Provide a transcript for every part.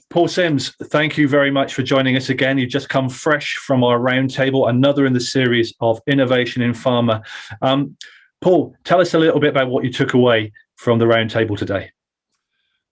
Paul Sims, thank you very much for joining us again. You've just come fresh from our roundtable, another in the series of Innovation in Pharma. Paul, tell us a little bit about what you took away from the roundtable today.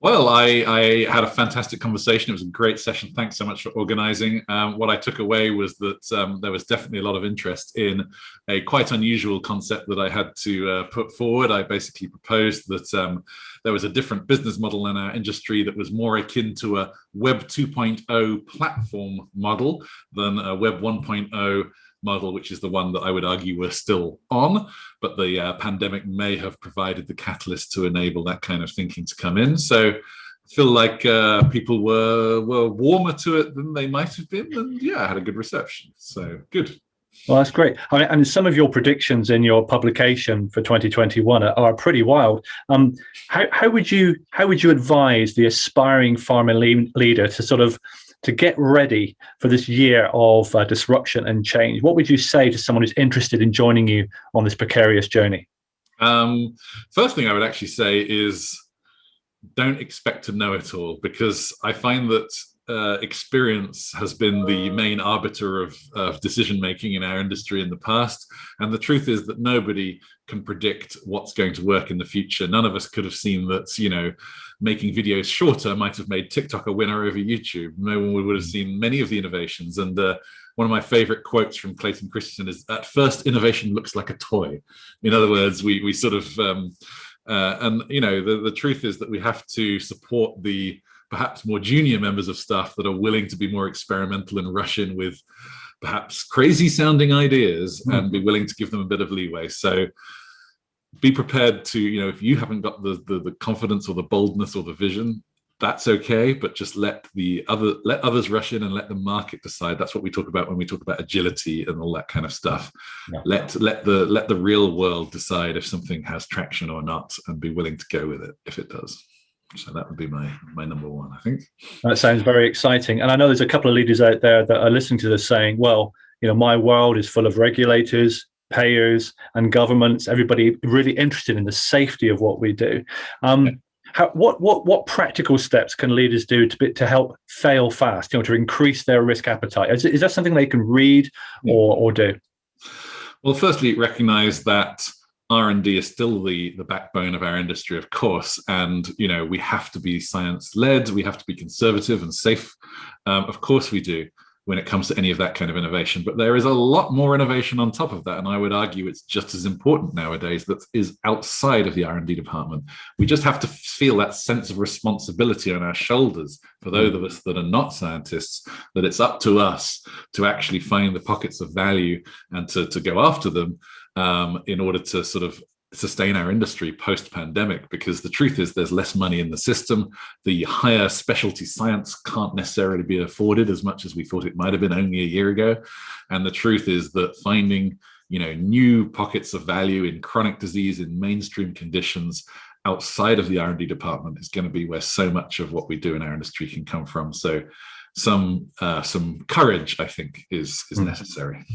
Well, I had a fantastic conversation. It was a great session. Thanks so much for organizing. What I took away was that there was definitely a lot of interest in a quite unusual concept that I had to put forward. I basically proposed that there was a different business model in our industry that was more akin to a Web 2.0 platform model than a Web 1.0 model, which is the one that I would argue we're still on, but the pandemic may have provided the catalyst to enable that kind of thinking to come in. So I feel like people were warmer to it than they might have been, and yeah, I had a good reception. So good. Well, that's great. I mean, and some of your predictions in your publication for 2021 are pretty wild. How would you advise the aspiring pharma leader to get ready for this year of disruption and change? What would you say to someone who's interested in joining you on this precarious journey? First thing I would actually say is don't expect to know it all, because I find that experience has been the main arbiter of decision-making in our industry in the past. And the truth is that nobody can predict what's going to work in the future. None of us could have seen that, making videos shorter might have made TikTok a winner over YouTube. No one would have seen many of the innovations. And one of my favorite quotes from Clayton Christensen is, "At first, innovation looks like a toy." In other words, we sort of, the truth is that we have to support the perhaps more junior members of staff that are willing to be more experimental and rush in with perhaps crazy sounding ideas and be willing to give them a bit of leeway. So be prepared to, if you haven't got the confidence or the boldness or the vision, that's okay, but just let others rush in and let the market decide. That's what we talk about when we talk about agility and all that kind of stuff. Yeah. Let the real world decide if something has traction or not, and be willing to go with it if it does. So that would be my number one, I think. That sounds very exciting. And I know there's a couple of leaders out there that are listening to this saying, well, my world is full of regulators, payers, and governments, everybody really interested in the safety of what we do. What practical steps can leaders do to help fail fast, to increase their risk appetite? Is that something they can read or do? Well, firstly, recognize that R&D is still the backbone of our industry, of course, and we have to be science-led, we have to be conservative and safe. Of course we do when it comes to any of that kind of innovation, but there is a lot more innovation on top of that, and I would argue it's just as important nowadays that is outside of the R&D department. We just have to feel that sense of responsibility on our shoulders for those of us that are not scientists, that it's up to us to actually find the pockets of value and to go after them in order to sort of sustain our industry post-pandemic, because the truth is there's less money in the system. The higher specialty science can't necessarily be afforded as much as we thought it might have been only a year ago. And the truth is that finding new pockets of value in chronic disease, in mainstream conditions outside of the R&D department is going to be where so much of what we do in our industry can come from. So some courage, I think, is necessary.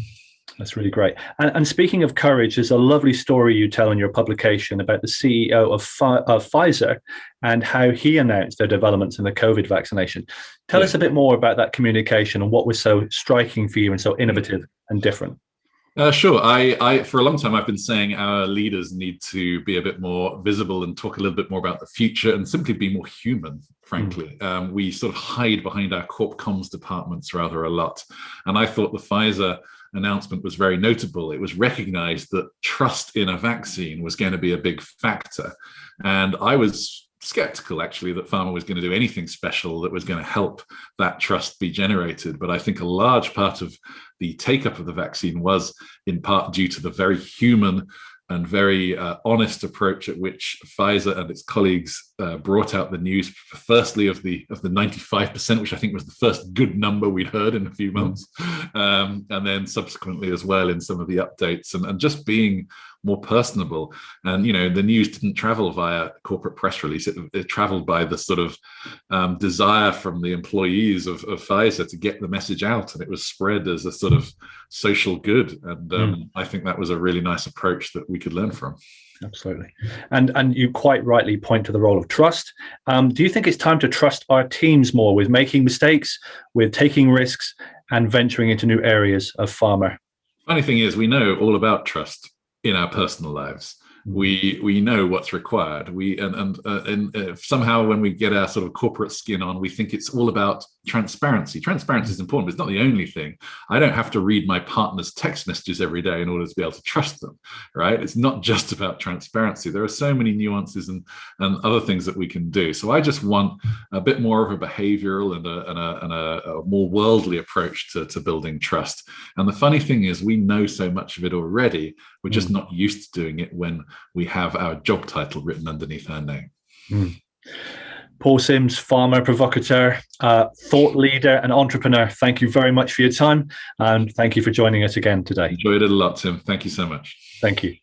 That's really great. And speaking of courage, there's a lovely story you tell in your publication about the CEO of Pfizer and how he announced their developments in the COVID vaccination. Tell us a bit more about that communication and what was so striking for you and so innovative and different. Sure. I for a long time, I've been saying our leaders need to be a bit more visible and talk a little bit more about the future and simply be more human, frankly. We sort of hide behind our corp comms departments rather a lot. And I thought the Pfizer announcement was very notable. It was recognized that trust in a vaccine was going to be a big factor. And I was skeptical, actually, that pharma was going to do anything special that was going to help that trust be generated. But I think a large part of the take-up of the vaccine was in part due to the very human and very honest approach at which Pfizer and its colleagues brought out the news, firstly of the 95%, which I think was the first good number we'd heard in a few months, and then subsequently as well in some of the updates, and just being more personable. And the news didn't travel via corporate press release. It traveled by the sort of desire from the employees of Pfizer to get the message out, and it was spread as a sort of social good. And I think that was a really nice approach that we could learn from. Absolutely. And you quite rightly point to the role of trust. Do you think it's time to trust our teams more with making mistakes, with taking risks, and venturing into new areas of pharma? Funny thing is, we know all about trust in our personal lives. We know what's required. And somehow when we get our sort of corporate skin on, we think it's all about transparency. Transparency is important, but it's not the only thing. I don't have to read my partner's text messages every day in order to be able to trust them, right? It's not just about transparency. There are so many nuances and other things that we can do. So I just want a bit more of a behavioral and a more worldly approach to building trust. And the funny thing is, we know so much of it already. We're just not used to doing it when we have our job title written underneath our name. Paul Sims, Pharma provocateur, thought leader and entrepreneur. Thank you very much for your time, and thank you for joining us again today. Enjoyed it a lot, Tim. Thank you so much. Thank you.